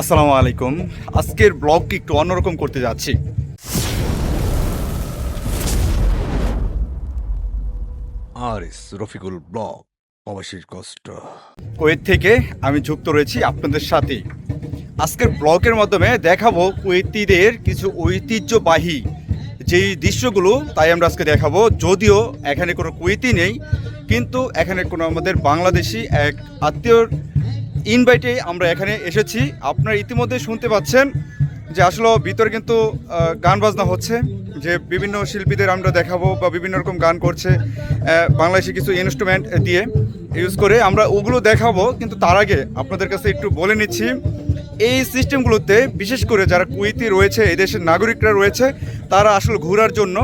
আসসালামু আলাইকুম। আজকের ব্লগটি একটু অন্যরকম করতে যাচ্ছি। রফিকুল ব্লগ প্রবাসীর কষ্ট। কুয়েত থেকে আমি যুক্ত রয়েছি আপনাদের সাথে। আজকের ব্লগের মাধ্যমে দেখাবো কুয়েতিদের কিছু ঐতিহ্যবাহী যেই দৃশ্যগুলো, তাই আমরা আজকে দেখাবো। যদিও এখানে কোনো কুয়েতি নেই, কিন্তু এখানে কোনো আমাদের বাংলাদেশি এক আত্মীয়র ইনভাইটে আমরা এখানে এসেছি। আপনারা ইতিমধ্যে শুনতে পাচ্ছেন যে আসলে ভিতরে কিন্তু গান বাজনা হচ্ছে, যে বিভিন্ন শিল্পীদের আমরা দেখাবো বা বিভিন্ন রকম গান করছে বাংলাদেশি কিছু ইনস্ট্রুমেন্ট দিয়ে ইউজ করে আমরা ওগুলো দেখাবো। কিন্তু তার আগে আপনাদের কাছে একটু বলে নিচ্ছি, এই সিস্টেমগুলোতে বিশেষ করে যারা কুয়েতি রয়েছে, এই দেশের নাগরিকরা রয়েছে, তারা আসলে ঘোরার জন্য,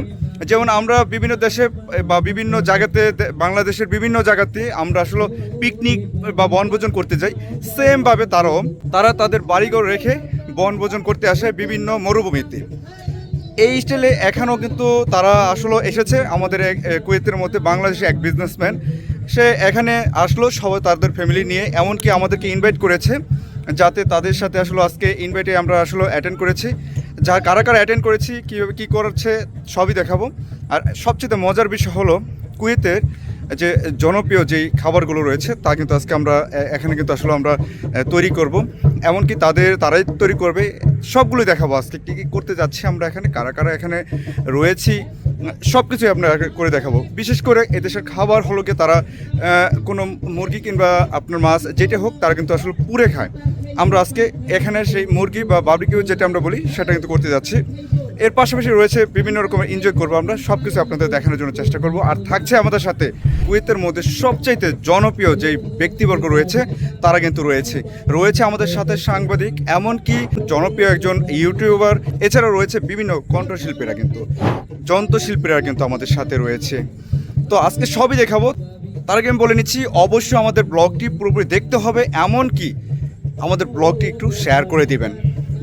যেমন আমরা বিভিন্ন দেশে বা বিভিন্ন জায়গাতে, বাংলাদেশের বিভিন্ন জায়গাতে আমরা আসলে পিকনিক বা বনভোজন করতে যাই, সেমভাবে তারা তাদের বাড়িঘর রেখে বনভোজন করতে আসে বিভিন্ন মরুভূমিতে। এই স্টাইলে এখনও কিন্তু তারা আসলে এসেছে। আমাদের কুয়েতের মধ্যে বাংলাদেশে এক বিজনেসম্যান, সে এখানে আসলো সবাই তাদের ফ্যামিলি নিয়ে, এমনকি আমাদেরকে ইনভাইট করেছে, যাতে তাদের সাথে আসলে আজকে ইনভাইটে আমরা আসলে অ্যাটেন্ড করেছি। যা কারা কারা অ্যাটেন্ড করেছি, কীভাবে কী করছে সবই দেখাবো। আর সবচেয়ে মজার বিষয় হলো কুয়েতের যে জনপ্রিয় যেই খাবারগুলো রয়েছে তা কিন্তু আজকে আমরা এখানে কিন্তু আসলে আমরা তৈরি করব, এমনকি তারাই তৈরি করবে। সবগুলোই দেখাবো আজকে কী কী করতে যাচ্ছি আমরা এখানে, কারা কারা এখানে রয়েছি, সব কিছুই আপনারা করে দেখাবো। বিশেষ করে এদেশের খাবার হলো কি, তারা কোনো মুরগি কিংবা আপনার মাছ যেটা হোক তারা কিন্তু আসলে পুড়ে খায়। আমরা আজকে এখানে সেই মুরগি বা বারবিকিউ যেটা আমরা বলি সেটা কিন্তু করতে যাচ্ছি। এর পাশাপাশি রয়েছে বিভিন্ন রকমের এনজয় করবো আমরা, সব কিছু আপনাদের দেখানোর জন্য চেষ্টা করব। আর থাকছে আমাদের সাথে কুয়েতের মধ্যে সবচাইতে জনপ্রিয় যেই ব্যক্তিবর্গ রয়েছে তারা কিন্তু রয়েছে আমাদের সাথে সাংবাদিক, এমনকি জনপ্রিয় একজন ইউটিউবার, এছাড়াও রয়েছে বিভিন্ন কণ্ঠশিল্পীরা, কিন্তু যন্ত্রশিল্পীরা কিন্তু আমাদের সাথে রয়েছে। তো আজকে সবই দেখাবো। তার আগে আমি বলে নিচ্ছি, অবশ্যই আমাদের ব্লগটি পুরোপুরি দেখতে হবে, এমনকি আমাদের ব্লগটি একটু শেয়ার করে দিবেন।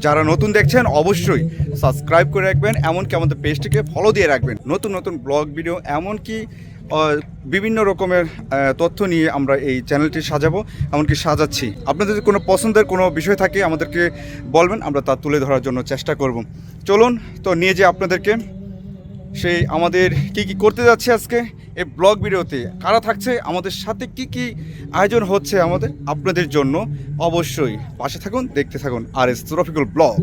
যারা নতুন দেখছেন অবশ্যই সাবস্ক্রাইব করে রাখবেন, এমনকি আমাদের পেজটিকে ফলো দিয়ে রাখবেন। নতুন নতুন ব্লগ ভিডিও, এমনকি বিভিন্ন রকমের তথ্য নিয়ে আমরা এই চ্যানেলটি সাজাবো, এমনকি সাজাচ্ছি। আপনাদের যদি কোনো পছন্দের কোনো বিষয় থাকে আমাদেরকে বলবেন, আমরা তা তুলে ধরার জন্য চেষ্টা করব। চলুন তো নিয়ে যে আপনাদেরকে সেই আমাদের কি কি করতে যাচ্ছে আজকে এই ব্লগ ভিডিওতে, কারা থাকছে আমাদের সাথে, কি কি আয়োজন হচ্ছে আমাদের আপনাদের জন্য। অবশ্যই পাশে থাকুন, দেখতে থাকুন RS রফিকুল ব্লগ।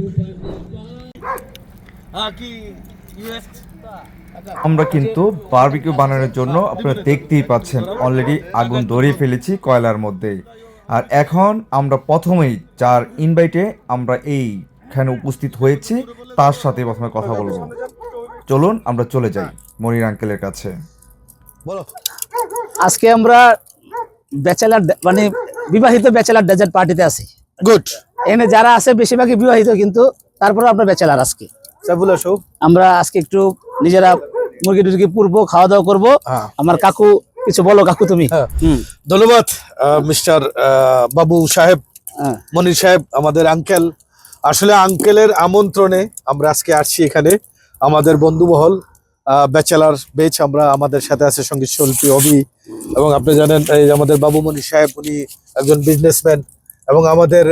আমরা কিন্তু বারবিকিউ বানানোর জন্য আপনারা দেখতেই পাচ্ছেন অলরেডি আগুন ধরিয়ে ফেলেছি কয়লার মধ্যে। আর এখন আমরা প্রথমেই যার ইনভাইটে আমরা এইখানে উপস্থিত হয়েছি তার সাথে প্রথমে কথা বলবো। চলুন আমরা চলে যাই মনির আঙ্কেলের কাছে। আজকে আমরা ব্যাচেলার মানে বিবাহিত ব্যাচেলার ডেজার্ট পার্টিতে আছি। গুড। এখানে যারা আছে বেশিরভাগই বিবাহিত, কিন্তু তারপরে আমরা ব্যাচেলার আজকে। আমরা আজকে একটু নিজেরা মুরগি টুরগি পুরবো, খাওয়া দাওয়া করবো। আমার কাকু কিছু বলো, কাকু তুমি। ধন্যবাদ মিস্টার বাবু সাহেব, মনির সাহেব, আমাদের আঙ্কেল। আসলে আঙ্কেলের আমন্ত্রণে আমরা আজকে আসছি এখানে। আমাদের বন্ধুমহল ব্যাচেলার বেচ, আমরা আমাদের সাথে আছে সঙ্গীত শিল্পী অভি, এবং আপনি জানেন এই আমাদের বাবু মনির সাহেব, উনি একজন বিজনেসম্যান, এবং আমাদের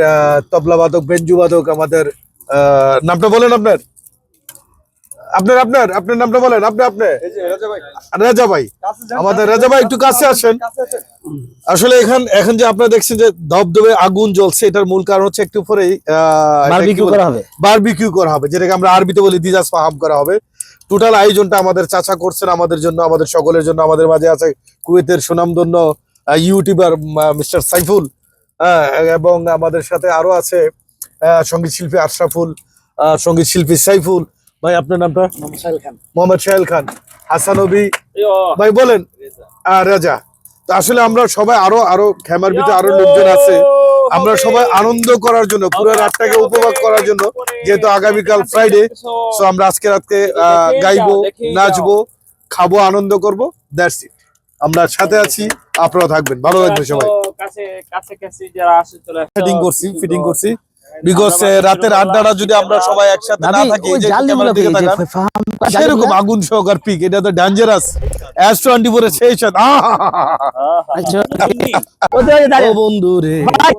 তবলা বাদক, বেঞ্জু বাদক, আমাদের নামটা বলেন আপনার নামটা বলেন। রাজা ভাই, আমাদের রাজা ভাই একটু কাছে আসেন। আসলে এখন যে আপনারা দেখছেন যে ধবধবে আগুন জ্বলছে, এটার মূল কারণ হচ্ছে একটু পরেই বারবিকিউ করা হবে, যেটাকে আমরা আরবিতে বলি দিজাজ ফাহাম করা হবে। টোটাল আয়োজনটা আমাদের চাচা করছেন আমাদের জন্য, আমাদের সকলের জন্য। আমাদের মাঝে আছে কুয়েতের সুনামধন্য ইউটিউবার মিস্টার সাইফুল, এবং আমাদের সাথে আরো আছে সঙ্গীত শিল্পী আশরাফুল, সঙ্গীত শিল্পী সাইফুল ভাই। আপনার নামটা? মোহাম্মদ শাহেল খান, হাসানবী ভাই বলেন, রাজা। তো আসলে আমরা সবাই আরো খেমার ভিতরে আরো লোকজন আছে, আমরা সবাই আনন্দ করার জন্য, পুরো রাতটাকে উপভোগ করার জন্য, যেহেতু আগামীকাল ফ্রাইডে, সো আমরা আজকে রাতকে গাইবো, নাচবো, খাবো, আনন্দ করবো। That's it. আমরা সাথে আছি, আপনারা থাকবেন, ভালো লাগবে সবাই। ফিটিং করছি বিকজ রাতের আড্ডাটা যদি আমরা সবাই একসাথে না থাকি, সেরকম আগুন সহকার পিক, এটা তো ডেঞ্জারাস। S24 এর সেই সাথে আচ্ছা ওদের ও বন্ধু রে ভাই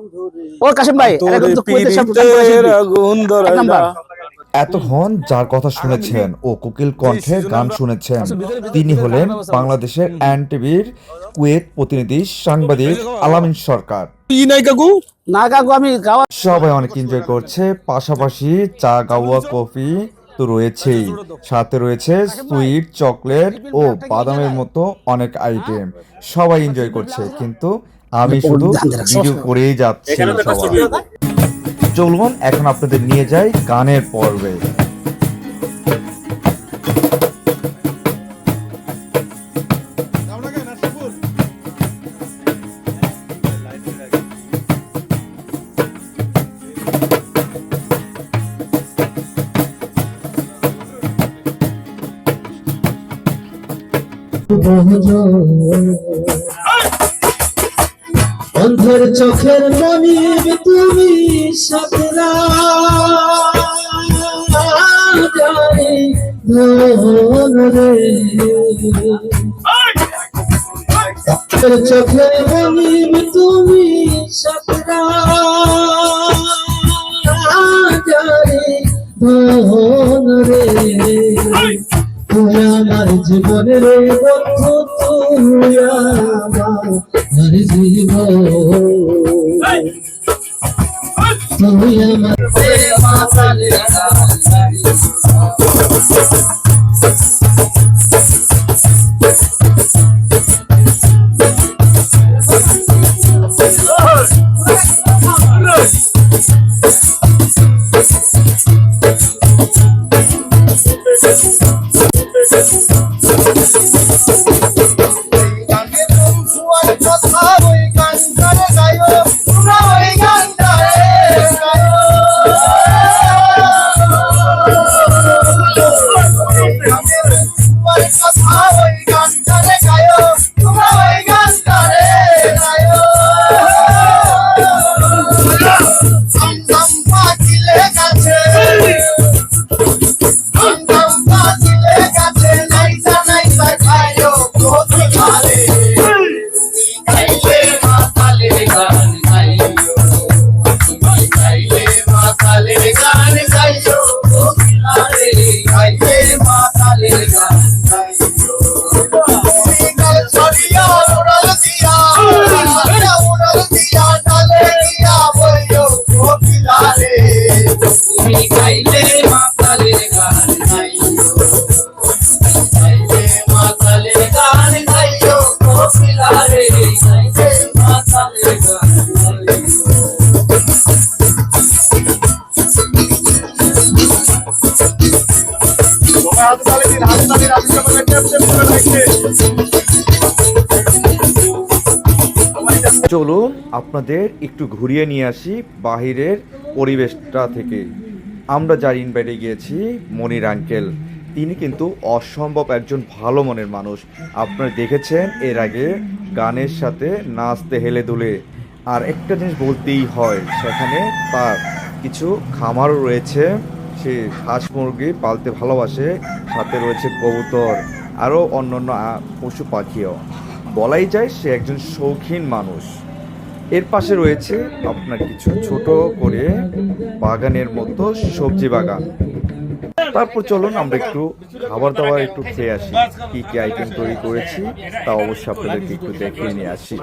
ও কাশিম ভাই তোরে এরকম তো কুয়েতের সব পীড়িতের আগুন এক নাম্বার। ধরাইলা। এতক্ষণ যার কথা শুনেছেন ও কোকিল কণ্ঠে গান শুনেছেন তিনি হলেন বাংলাদেশের এনটিভির কুয়েত প্রতিনিধি সাংবাদিক আলামিন সরকার। ই নাই কাকু না কাকু আমি গাওয়া সবাই অনেক এনজয় করছে, পাশাপাশি চা গাওয়া কফি তো রয়েছেই, সাথে রয়েছে সুইট চকলেট ও বাদামের মতো অনেক আইটেম। সবাই এনজয় করছে, কিন্তু আমি শুধু ভিডিও করেই যাচ্ছি। সবাই চলুন এখন আপনাদের নিয়ে যাই গানের পর্বে। অন্ধের চোখের মনিব তুমি সাতরা জানি ধন রে অন্ধের চোখের মনিব তুমি সাতরা জানি ধন রে তুই আমার জীবনের বন্ধু তুই আমার জীবন তুই আমার চলুন আপনাদের একটু ঘুরিয়ে নিয়ে আসি বাহিরের পরিবেশটা থেকে। আমরা যার ইনভাইটে গিয়েছি মনির আঙ্কেল, তিনি কিন্তু অসম্ভব একজন ভালো মনের মানুষ। আপনারা দেখেছেন এর আগে গানের সাথে নাচতে হেলে দুলে। আর একটা জিনিস বলতেই হয়, সেখানে তার কিছু খামারও রয়েছে, সে হাঁস মুরগি পালতে ভালোবাসে, সাথে রয়েছে কবুতর, আরও অন্যান্য পশু পাখিও। বলাই যায় সে একজন শৌখিন মানুষ। এর পাশে রয়েছে আপনার কিছু ছোট করে বাগানের মতো সবজি বাগান। তারপর চলুন আমরা একটু খাবার দাবার একটু খেয়ে আসি, কি কি আইটেম তৈরি করেছি তা অবশ্যই আপনাদেরকে একটু দেখিয়ে নিয়ে আসি।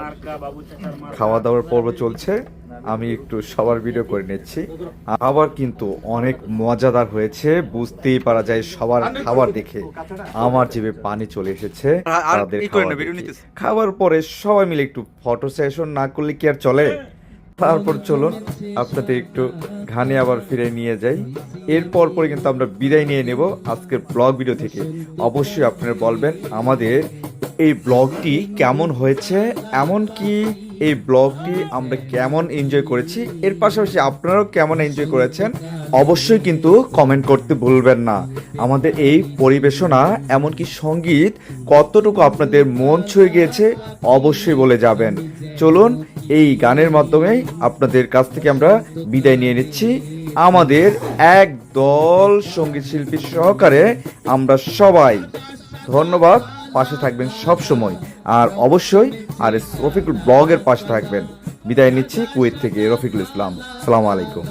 খাওয়া দাওয়ার পর্ব চলছে, আমি একটু সবার ভিডিও করে নিচ্ছি। আবার কিন্তু অনেক মজাদার হয়েছে, বুঝতেই পারা যায় সবার খাবার দেখে আমার জিভে পানি চলে এসেছে। তাদের খাবার পরে সবাই মিলে একটু ফটো সেশন না করলে কি আর চলে। তারপর চলুন আপনাদের একটু ঘানে আবার ফিরে নিয়ে যাই। এরপর পরে কিন্তু আমরা বিদায় নিয়ে নেব আজকের ব্লগ ভিডিও থেকে। অবশ্যই আপনারা বলবেন আমাদের এই ব্লগটি কেমন হয়েছে, এমনকি এই ব্লগটি আমরা কেমন এনজয় করেছি, এর পাশাপাশি আপনারাও কেমন এনজয় করেছেন অবশ্যই কিন্তু কমেন্ট করতে ভুলবেন না। আমাদের এই পরিবেশনা এমনকি সঙ্গীত কতটুকু আপনাদের মন ছুঁয়ে গিয়েছে অবশ্যই বলে যাবেন। চলুন এই গানের মাধ্যমেই আপনাদের কাছ থেকে আমরা বিদায় নিয়ে নিচ্ছি। আমাদের এক দল সঙ্গীত শিল্পী সহকারে আমরা সবাই ধন্যবাদ। পাশে থাকবেন সব সময়, আর অবশ্যই আর এস রফিকুল ব্লগের পাশে থাকবেন। বিদায় নিচ্ছি কুয়েত থেকে, রফিকুল ইসলাম। আসসালামু আলাইকুম।